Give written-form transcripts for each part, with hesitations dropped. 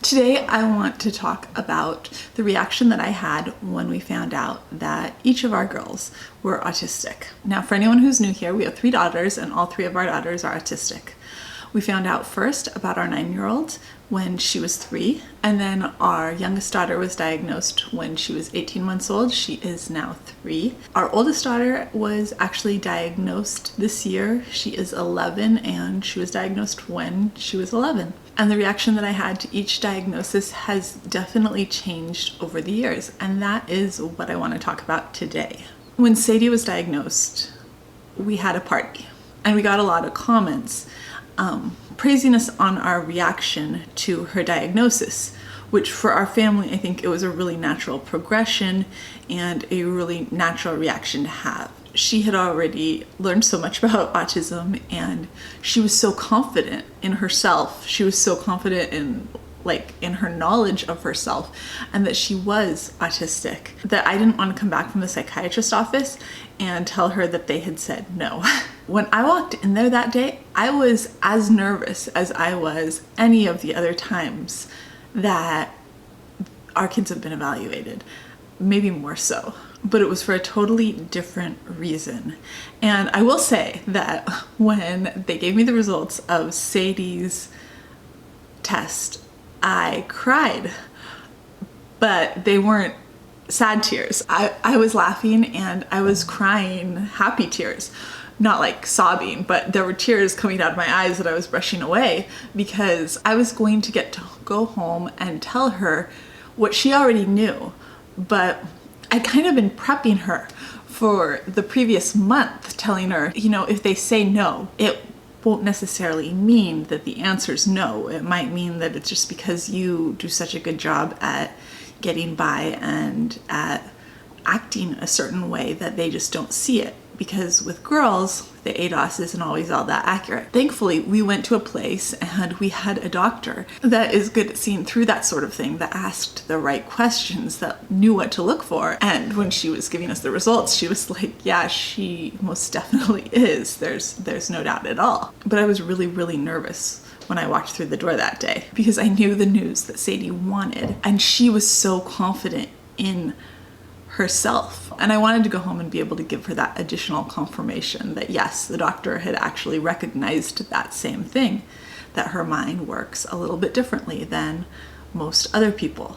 Today I want to talk about the reaction that I had when we found out that each of our girls were autistic. Now, for anyone who's new here, we have 3 daughters and all 3 of our daughters are autistic. We found out first about our 9-year-old when she was 3, and then our youngest daughter was diagnosed when she was 18 months old. She is now 3. Our oldest daughter was actually diagnosed this year. She is 11 and she was diagnosed when she was 11. And the reaction that I had to each diagnosis has definitely changed over the years, and that is what I want to talk about today. When Sadie was diagnosed, we had a party and we got a lot of comments praising us on our reaction to her diagnosis, which for our family, I think it was a really natural progression and a really natural reaction to have. She had already learned so much about autism and she was so confident in herself. She was so confident in her knowledge of herself and that she was autistic that I didn't want to come back from the psychiatrist's office and tell her that they had said no. When I walked in there that day, I was as nervous as I was any of the other times that our kids have been evaluated, maybe more so. But it was for a totally different reason. And I will say that when they gave me the results of Sadie's test, I cried, but they weren't sad tears. I was laughing and I was crying happy tears. Not like sobbing, but there were tears coming out of my eyes that I was brushing away because I was going to get to go home and tell her what she already knew. But I'd kind of been prepping her for the previous month, telling her, if they say no, it won't necessarily mean that the answer's no. It might mean that it's just because you do such a good job at getting by and at acting a certain way that they just don't see it. Because with girls, the ADOS isn't always all that accurate. Thankfully, we went to a place and we had a doctor that is good at seeing through that sort of thing, that asked the right questions, that knew what to look for. And when she was giving us the results, she was like, yeah, she most definitely is. There's no doubt at all. But I was really, really nervous when I walked through the door that day because I knew the news that Sadie wanted. And she was so confident in herself. And I wanted to go home and be able to give her that additional confirmation that yes, the doctor had actually recognized that same thing, that her mind works a little bit differently than most other people.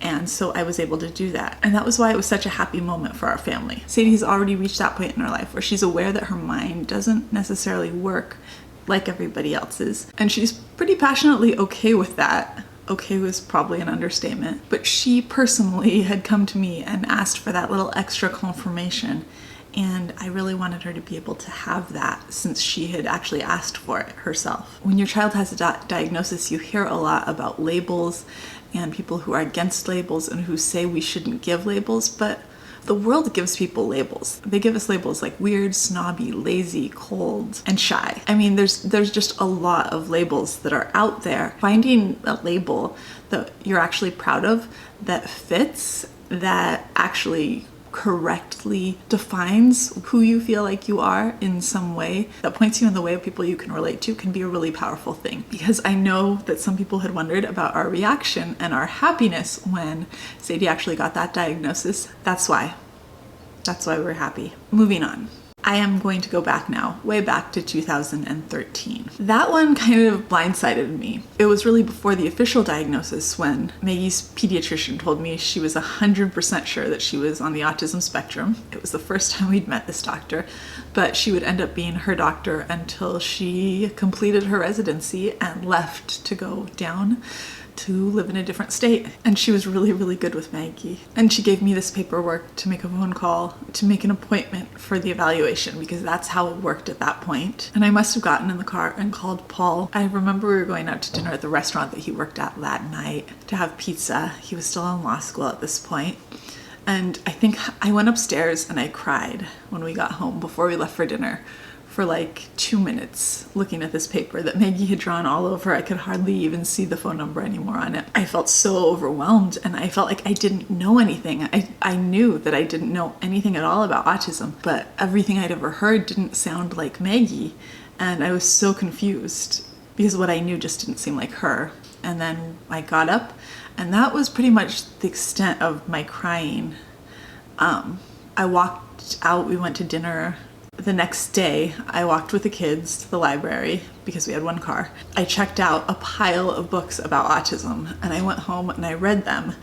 And so I was able to do that. And that was why it was such a happy moment for our family. Sadie's already reached that point in her life where she's aware that her mind doesn't necessarily work like everybody else's. And she's pretty passionately okay with that. Okay was probably an understatement, but she personally had come to me and asked for that little extra confirmation, and I really wanted her to be able to have that since she had actually asked for it herself. When your child has a diagnosis, you hear a lot about labels and people who are against labels and who say we shouldn't give labels, but the world gives people labels. They give us labels like weird, snobby, lazy, cold, and shy. I mean, there's just a lot of labels that are out there. Finding a label that you're actually proud of, that fits, that actually correctly defines who you feel like you are in some way, that points you in the way of people you can relate to, can be a really powerful thing. Because I know that some people had wondered about our reaction and our happiness when Sadie actually got that diagnosis. That's why we're happy. Moving on. I am going to go back now, way back to 2013. That one kind of blindsided me. It was really before the official diagnosis when Maggie's pediatrician told me she was 100% sure that she was on the autism spectrum. It was the first time we'd met this doctor, but she would end up being her doctor until she completed her residency and left to go down to live in a different state. And she was really, really good with Maggie. And she gave me this paperwork to make a phone call to make an appointment for the evaluation because that's how it worked at that point. And I must have gotten in the car and called Paul. I remember we were going out to dinner at the restaurant that he worked at that night to have pizza. He was still in law school at this point. And I think I went upstairs and I cried when we got home before we left for dinner for like 2 minutes looking at this paper that Maggie had drawn all over. I could hardly even see the phone number anymore on it. I felt so overwhelmed and I felt like I didn't know anything. I knew that I didn't know anything at all about autism, but everything I'd ever heard didn't sound like Maggie, and I was so confused because what I knew just didn't seem like her. And then I got up, and that was pretty much the extent of my crying. I walked out, we went to dinner. The next day, I walked with the kids to the library because we had one car. I checked out a pile of books about autism, and I went home and I read them,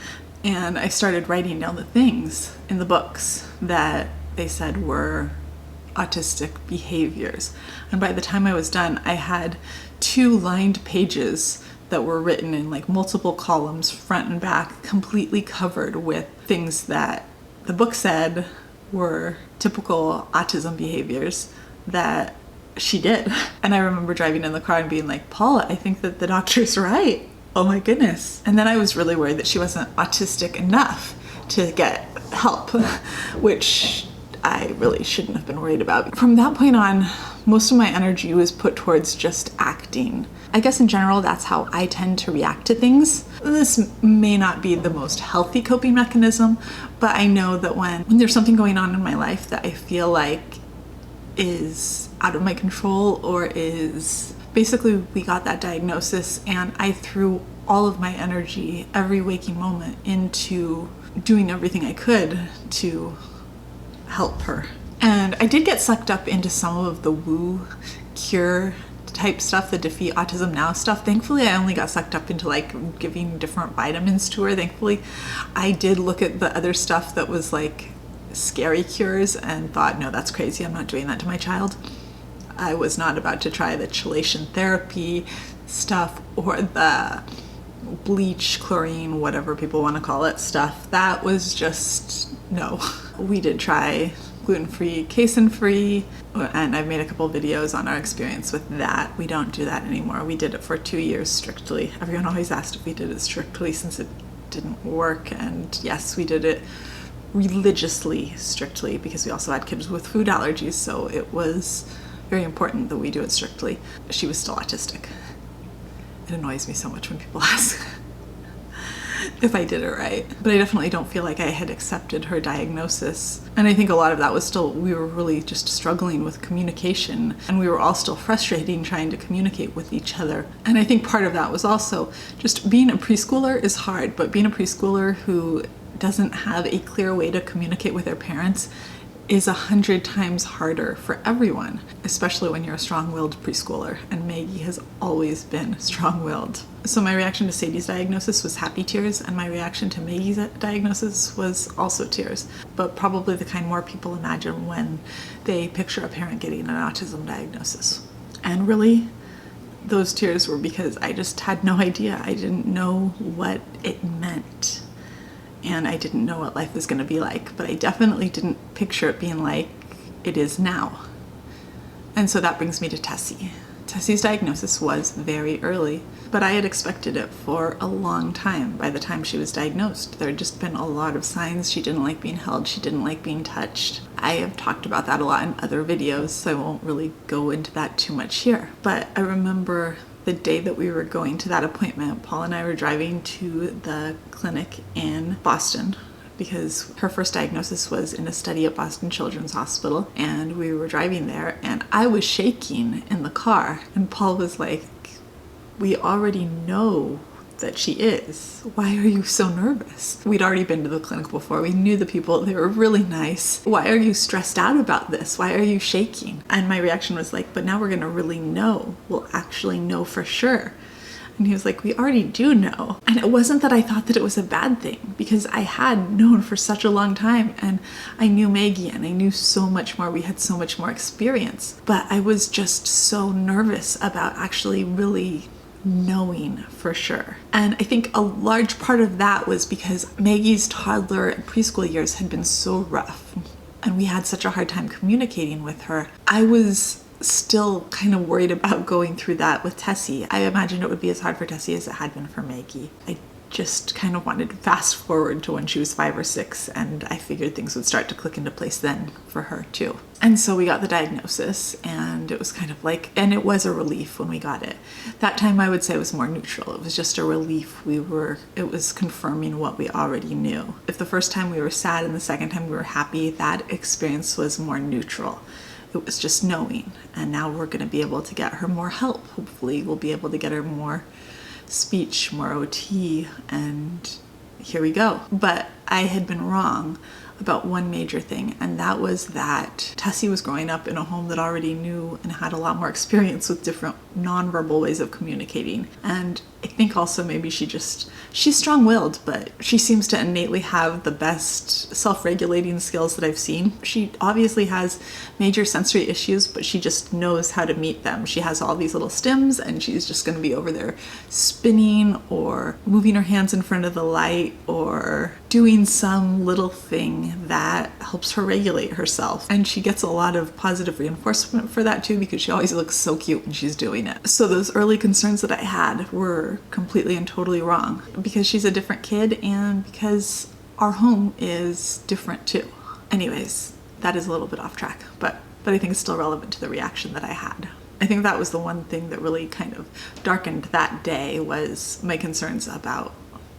and I started writing down the things in the books that they said were autistic behaviors. And by the time I was done, I had 2 lined pages that were written in like multiple columns, front and back, completely covered with things that the book said were typical autism behaviors that she did. And I remember driving in the car and being like, Paula, I think that the doctor's right. Oh my goodness. And then I was really worried that she wasn't autistic enough to get help, which I really shouldn't have been worried about. From that point on, most of my energy was put towards just acting. I guess in general, that's how I tend to react to things. This may not be the most healthy coping mechanism, but I know that when there's something going on in my life that I feel like is out of my control, or is basically, we got that diagnosis and I threw all of my energy, every waking moment, into doing everything I could to help her. And I did get sucked up into some of the woo cure type stuff, the Defeat Autism Now stuff. Thankfully, I only got sucked up into like giving different vitamins to her. Thankfully, I did look at the other stuff that was like scary cures and thought, no, that's crazy. I'm not doing that to my child. I was not about to try the chelation therapy stuff or the bleach, chlorine, whatever people want to call it stuff. That was just no. We did try gluten-free, casein-free, and I've made a couple videos on our experience with that. We don't do that anymore. We did it for 2 years strictly. Everyone always asked if we did it strictly since it didn't work, and yes, we did it religiously strictly because we also had kids with food allergies, so it was very important that we do it strictly. She was still autistic. It annoys me so much when people ask if I did it right. But I definitely don't feel like I had accepted her diagnosis. And I think a lot of that was still, we were really just struggling with communication, and we were all still frustrating trying to communicate with each other. And I think part of that was also just being a preschooler is hard, but being a preschooler who doesn't have a clear way to communicate with their parents is 100 times harder for everyone, especially when you're a strong-willed preschooler, and Maggie has always been strong-willed. So my reaction to Sadie's diagnosis was happy tears, and my reaction to Maggie's diagnosis was also tears, but probably the kind more people imagine when they picture a parent getting an autism diagnosis. And really, those tears were because I just had no idea. I didn't know what it meant. And I didn't know what life was going to be like, but I definitely didn't picture it being like it is now. And so that brings me to Tessie. Tessie's diagnosis was very early, but I had expected it for a long time. By the time she was diagnosed, there had just been a lot of signs. She didn't like being held, she didn't like being touched. I have talked about that a lot in other videos, so I won't really go into that too much here. But I remember the day that we were going to that appointment, Paul and I were driving to the clinic in Boston because her first diagnosis was in a study at Boston Children's Hospital, and we were driving there and I was shaking in the car, and Paul was like, we already know that she is. Why are you so nervous? We'd already been to the clinic before. We knew the people. They were really nice. Why are you stressed out about this? Why are you shaking? And my reaction was like, but now we're gonna really know. We'll actually know for sure. And he was like, we already do know. And it wasn't that I thought that it was a bad thing, because I had known for such a long time, and I knew Maggie and I knew so much more. We had so much more experience, but I was just so nervous about actually really knowing for sure. And I think a large part of that was because Maggie's toddler and preschool years had been so rough, and we had such a hard time communicating with her. I was still kind of worried about going through that with Tessie. I imagined it would be as hard for Tessie as it had been for Maggie. I just kind of wanted to fast forward to when she was 5 or 6, and I figured things would start to click into place then for her too. And so we got the diagnosis, and it was kind of like, and it was a relief when we got it. That time I would say it was more neutral. It was just a relief. It was confirming what we already knew. If the first time we were sad and the second time we were happy, that experience was more neutral. It was just knowing, and now we're going to be able to get her more help. Hopefully we'll be able to get her more speech, more OT, and here we go. But I had been wrong about one major thing, and that was that Tessie was growing up in a home that already knew and had a lot more experience with different nonverbal ways of communicating. And I think also maybe she's strong-willed, but she seems to innately have the best self-regulating skills that I've seen. She obviously has major sensory issues, but she just knows how to meet them. She has all these little stims, and she's just going to be over there spinning or moving her hands in front of the light or doing some little thing that helps her regulate herself. And she gets a lot of positive reinforcement for that too, because she always looks so cute when she's doing it. So those early concerns that I had were completely and totally wrong, because she's a different kid and because our home is different too. Anyways, that is a little bit off track, but I think it's still relevant to the reaction that I had. I think that was the one thing that really kind of darkened that day, was my concerns about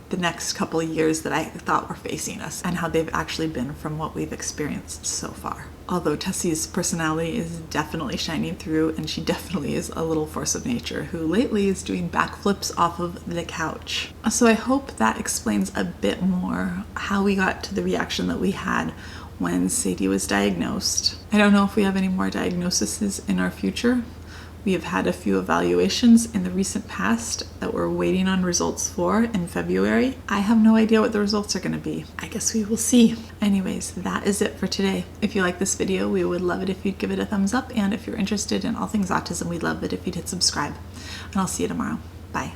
the next couple of years that I thought were facing us and how they've actually been from what we've experienced so far. Although Tessie's personality is definitely shining through, and she definitely is a little force of nature who lately is doing backflips off of the couch. So I hope that explains a bit more how we got to the reaction that we had when Sadie was diagnosed. I don't know if we have any more diagnoses in our future. We have had a few evaluations in the recent past that we're waiting on results for in February. I have no idea what the results are going to be. I guess we will see. Anyways, that is it for today. If you like this video, we would love it if you'd give it a thumbs up. And if you're interested in all things autism, we'd love it if you'd hit subscribe. And I'll see you tomorrow. Bye.